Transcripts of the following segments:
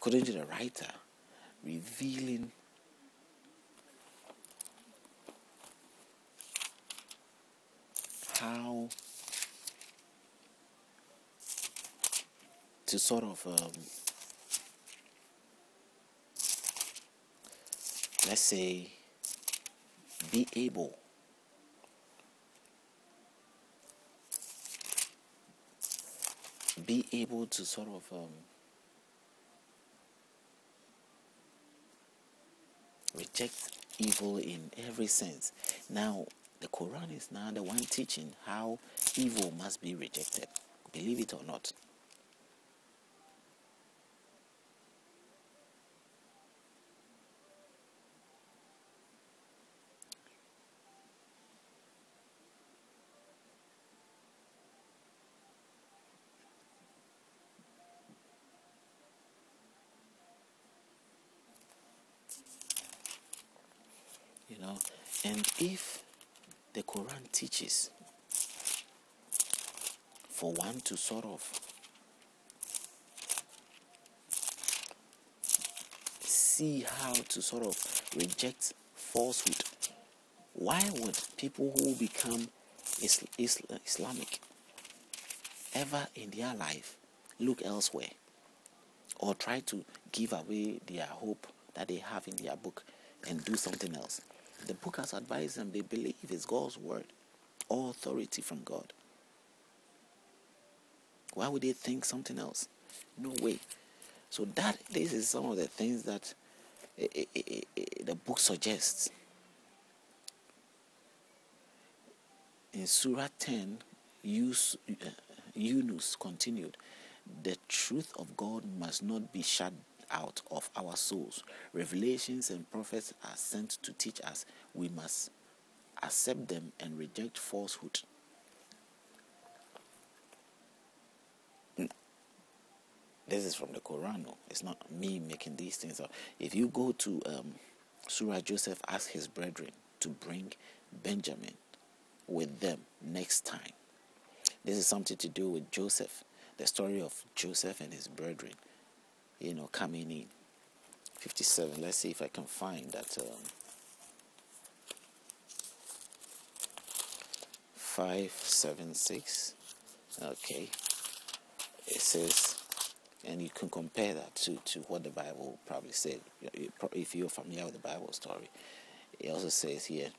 according to the writer, revealing how to sort of let's say be able to sort of reject evil in every sense. Now the Quran is now the one teaching how evil must be rejected, believe it or not. And if the Quran teaches for one to sort of see how to sort of reject falsehood, why would people who become Islamic ever in their life look elsewhere or try to give away their hope that they have in their book and do something else? The book has advised them, they believe it's God's word, all authority from God. Why would they think something else? No way. So this is some of the things that the book suggests. In Surah 10, Yunus continued, the truth of God must not be shut out of our souls. Revelations and prophets are sent to teach us. We must accept them and reject falsehood. This is from the Quran. No? It's not me making these things up. If you go to Surah, Joseph asked his brethren to bring Benjamin with them next time. This is something to do with Joseph, the story of Joseph and his brethren, coming in. 57. Let's see if I can find that. 576. Okay. It says, and you can compare that to what the Bible probably said. If you're familiar with the Bible story, it also says here,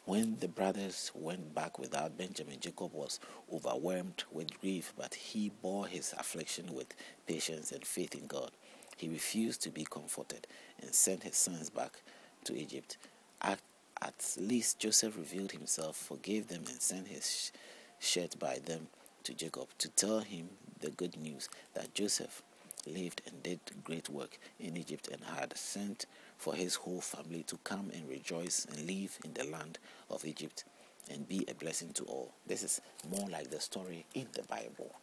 when the brothers went back without Benjamin, Jacob was overwhelmed with grief, but he bore his affliction with patience and faith in God. He refused to be comforted and sent his sons back to Egypt. At least Joseph revealed himself, forgave them, and sent his shirt by them to Jacob to tell him the good news that Joseph lived and did great work in Egypt and had sent for his whole family to come and rejoice and live in the land of Egypt and be a blessing to all. This is more like the story in the Bible.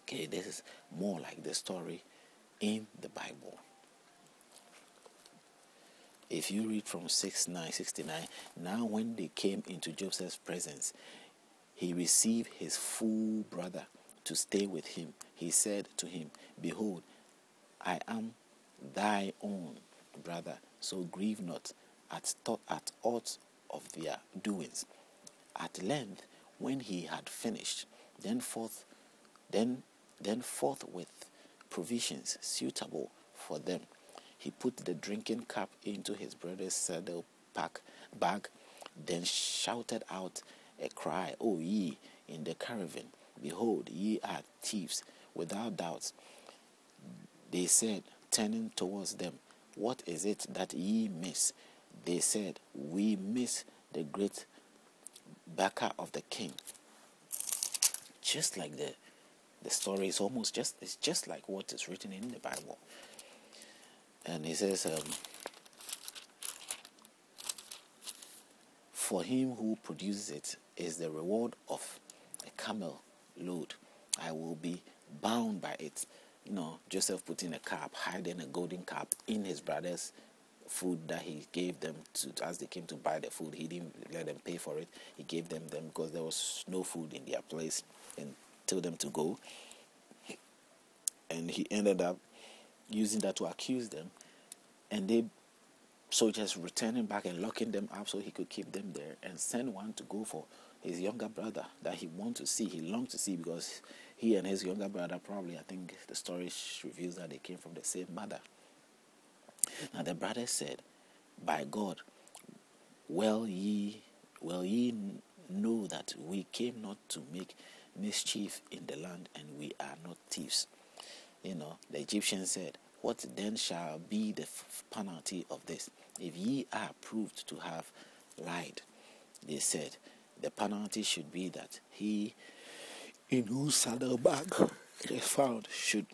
Okay, this is more like the story in the Bible. If you read from 69, now when they came into Joseph's presence, he received his full brother to stay with him. He said to him, behold, I am thy own brother, so grieve not at aught of their doings. At length, when he had finished, then forth with provisions suitable for them, he put the drinking cup into his brother's saddle bag, then shouted out a cry, O ye in the caravan, behold, ye are thieves, without doubt. They said, turning towards them, what is it that ye miss? They said, we miss the great Baka of the king. Just like the story is it's just like what is written in the Bible. And he says, for him who produces it is the reward of a camel load. I will be bound by it. Joseph put in a cup, hiding a golden cup in his brother's food that he gave them as they came to buy the food. He didn't let them pay for it. He gave them because there was no food in their place. And told them to go, and he ended up using that to accuse them, and they soldiers returning back and locking them up so he could keep them there, and send one to go for his younger brother that he longed to see, because he and his younger brother, probably, I think the story reveals that they came from the same mother. Now the brother said, "By God, well ye know that we came not to make mischief in the land, and we are not thieves." The Egyptian said, "What then shall be the penalty of this? If ye are proved to have lied," they said, "the penalty should be that he in whose saddlebag it is found should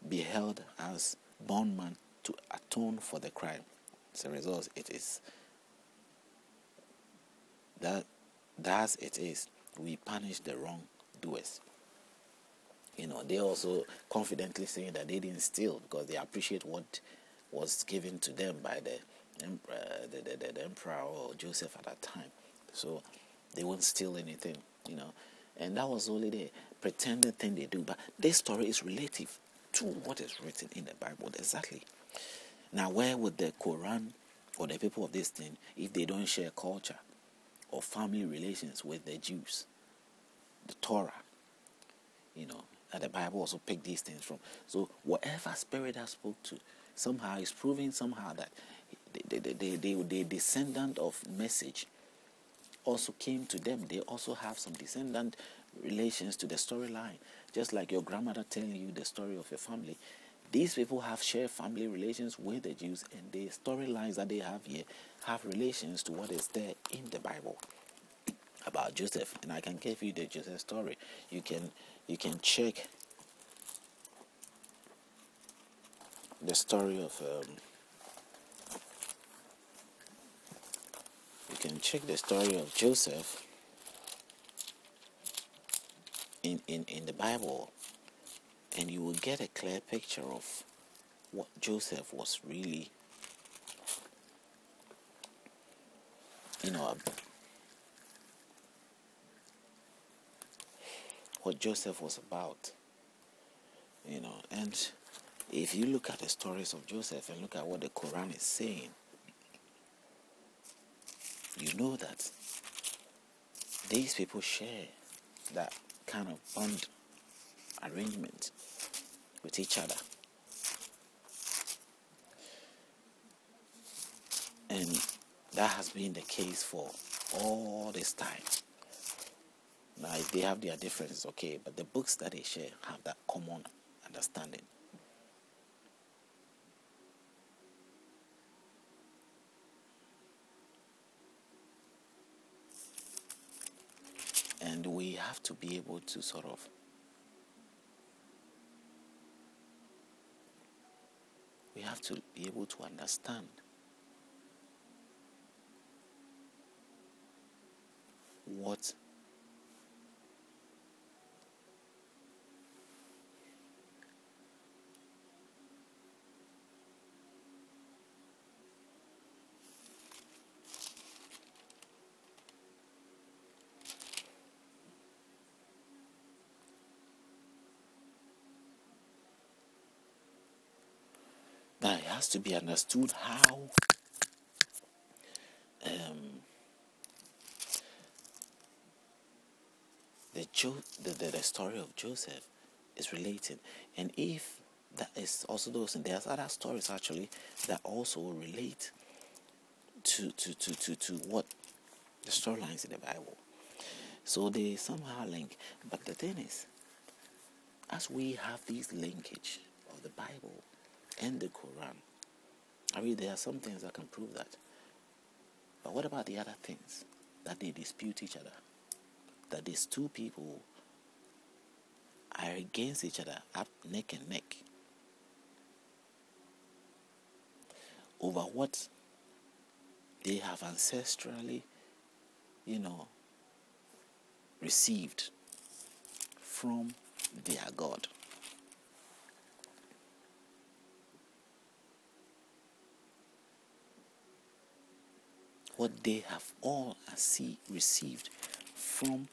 be held as bondman to atone for the crime." As a result, it is that thus it is, we punish the wrongdoers. They also confidently saying that they didn't steal, because they appreciate what was given to them by the emperor or Joseph at that time. So they won't steal anything, And that was only the pretended thing they do. But this story is relative to what is written in the Bible exactly. Now, where would the Quran or the people of this thing, if they don't share culture or family relations with the Jews, the Torah, that the Bible also picked these things from? So whatever spirit that spoke to, somehow is proving somehow that the descendant of message also came to them. They also have some descendant relations to the storyline. Just like your grandmother telling you the story of your family, these people have shared family relations with the Jews, and the storylines that they have here have relations to what is there in the Bible about Joseph. And I can give you the Joseph story. You can check the story of Joseph in the Bible, and you will get a clear picture of what Joseph was really, what Joseph was about, and if you look at the stories of Joseph and look at what the Quran is saying, you know that these people share that kind of bond arrangement with each other. And that has been the case for all this time. Now, if they have their differences, okay, but the books that they share have that common understanding. And we have to be able to understand what now it has to be understood how the story of Joseph is related. And if that is also those, and there's other stories actually that also relate to what the storylines in the Bible. So they somehow link. But the thing is, as we have this linkage of the Bible and the Quran, I mean, there are some things that can prove that. But what about the other things that they dispute each other? That these two people are against each other, up neck and neck, over what they have ancestrally, received from their God. What they have all received from